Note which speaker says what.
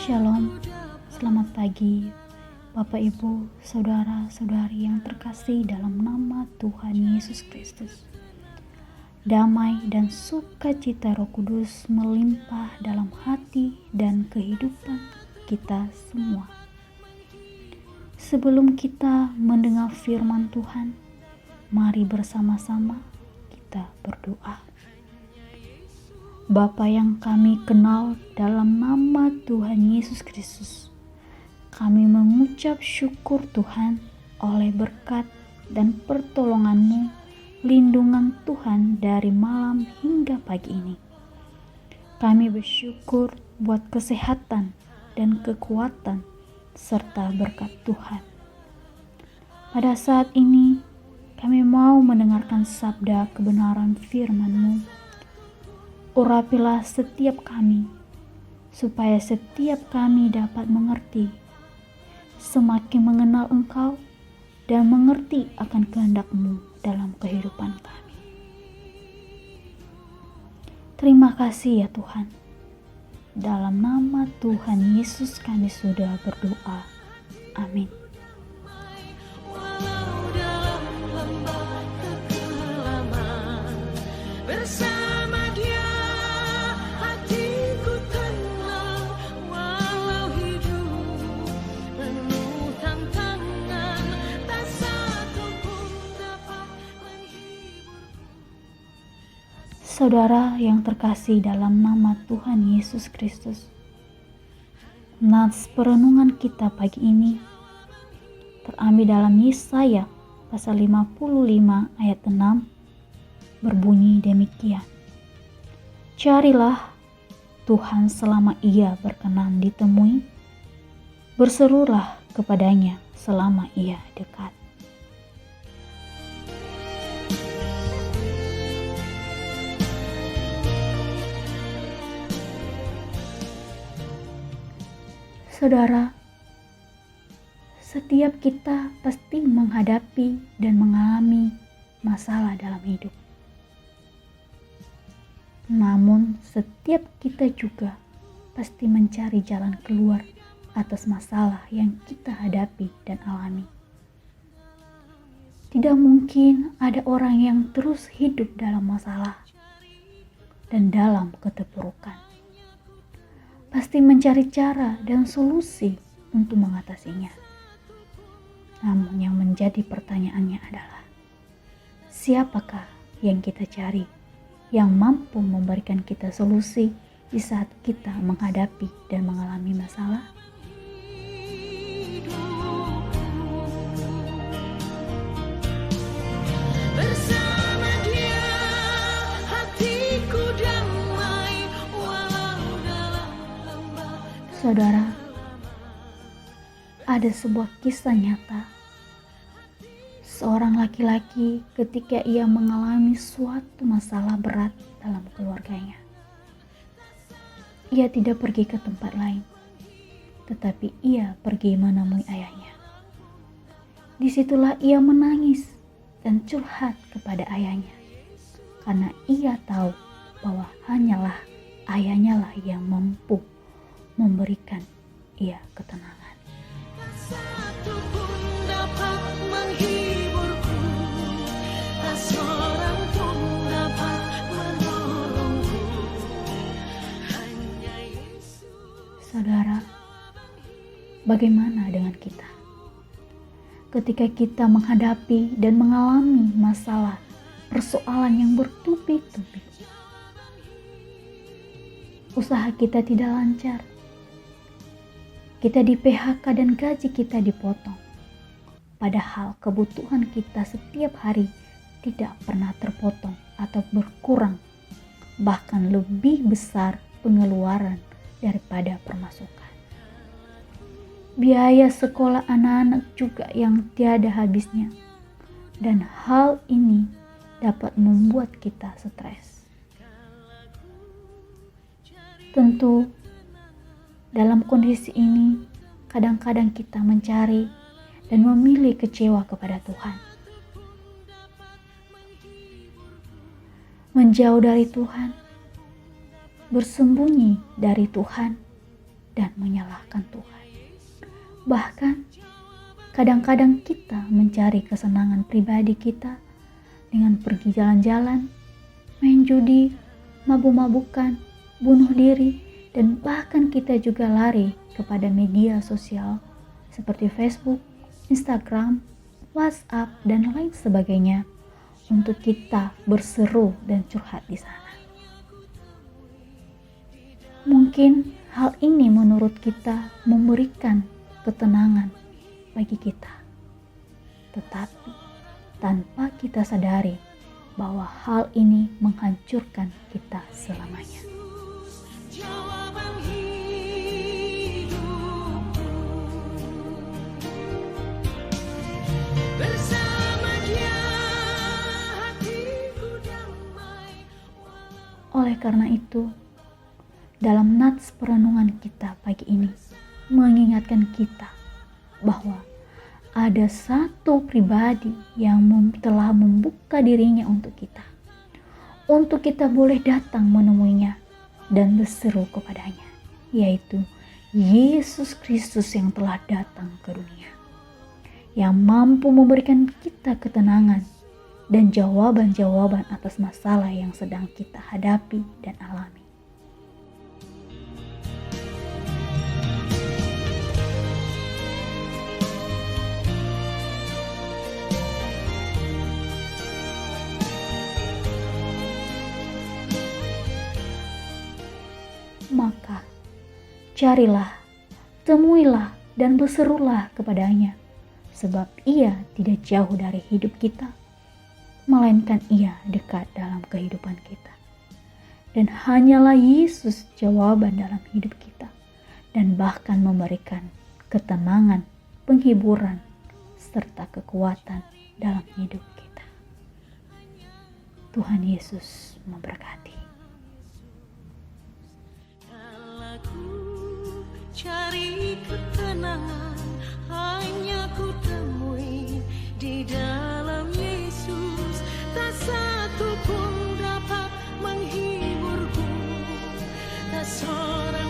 Speaker 1: Shalom, selamat pagi Bapak Ibu, Saudara-saudari yang terkasih dalam nama Tuhan Yesus Kristus. Damai dan sukacita Roh Kudus melimpah dalam hati dan kehidupan kita semua. Sebelum kita mendengar firman Tuhan, mari bersama-sama kita berdoa. Bapa yang kami kenal dalam nama Tuhan Yesus Kristus, kami mengucap syukur Tuhan oleh berkat dan pertolongan-Mu, lindungan Tuhan dari malam hingga pagi ini. Kami bersyukur buat kesehatan dan kekuatan serta berkat Tuhan. Pada saat ini kami mau mendengarkan sabda kebenaran firman-Mu. Urapilah setiap kami, supaya setiap kami dapat mengerti, semakin mengenal Engkau dan mengerti akan kehendak-Mu dalam kehidupan kami. Terima kasih ya Tuhan. Dalam nama Tuhan Yesus kami sudah berdoa. Amin. Saudara yang terkasih dalam nama Tuhan Yesus Kristus, nats perenungan kita pagi ini terambil dalam Yesaya pasal 55 ayat 6, berbunyi demikian. Carilah Tuhan selama Ia berkenan ditemui, berserulah kepadanya selama Ia dekat. Saudara, setiap kita pasti menghadapi dan mengalami masalah dalam hidup. Namun, setiap kita juga pasti mencari jalan keluar atas masalah yang kita hadapi dan alami. Tidak mungkin ada orang yang terus hidup dalam masalah dan dalam keterpurukan. Pasti mencari cara dan solusi untuk mengatasinya. Namun yang menjadi pertanyaannya adalah, siapakah yang kita cari yang mampu memberikan kita solusi di saat kita menghadapi dan mengalami masalah? Saudara, ada sebuah kisah nyata. Seorang laki-laki ketika ia mengalami suatu masalah berat dalam keluarganya. Ia tidak pergi ke tempat lain, tetapi ia pergi menemui ayahnya. Disitulah ia menangis dan curhat kepada ayahnya, karena ia tahu bahwa hanyalah ayahnya lah yang mampu memberikan ia ketenangan. Saudara, bagaimana dengan kita? Ketika kita menghadapi dan mengalami masalah, persoalan yang bertubi-tubi, usaha kita tidak lancar, kita di PHK dan gaji kita dipotong. Padahal kebutuhan kita setiap hari tidak pernah terpotong atau berkurang. Bahkan lebih besar pengeluaran daripada pemasukan. Biaya sekolah anak-anak juga yang tiada habisnya. Dan hal ini dapat membuat kita stres. Tentu dalam kondisi ini, kadang-kadang kita mencari dan memilih kecewa kepada Tuhan. Menjauh dari Tuhan, bersembunyi dari Tuhan, dan menyalahkan Tuhan. Bahkan kadang-kadang kita mencari kesenangan pribadi kita dengan pergi jalan-jalan, main judi, mabuk-mabukan, bunuh diri, dan bahkan kita juga lari kepada media sosial seperti Facebook, Instagram, WhatsApp, dan lain sebagainya untuk kita berseru dan curhat di sana. Mungkin hal ini menurut kita memberikan ketenangan bagi kita. Tetapi tanpa kita sadari bahwa hal ini menghancurkan kita selamanya.
Speaker 2: Jawaban hidupku bersama Dia hatiku damai.
Speaker 1: Oleh karena itu, dalam nats perenungan kita pagi ini mengingatkan kita bahwa ada satu pribadi yang telah membuka dirinya untuk kita boleh datang menemuinya dan berseru kepadanya, yaitu Yesus Kristus yang telah datang ke dunia, yang mampu memberikan kita ketenangan dan jawaban-jawaban atas masalah yang sedang kita hadapi dan alami. Maka carilah, temuilah, dan berserulah kepadanya, sebab Ia tidak jauh dari hidup kita, melainkan Ia dekat dalam kehidupan kita. Dan hanyalah Yesus jawaban dalam hidup kita, dan bahkan memberikan ketenangan, penghiburan, serta kekuatan dalam hidup kita. Tuhan Yesus memberkati.
Speaker 2: Cari ketenangan hanya ku temui di dalam Yesus. Tak satu pun dapat menghiburku, tak seorang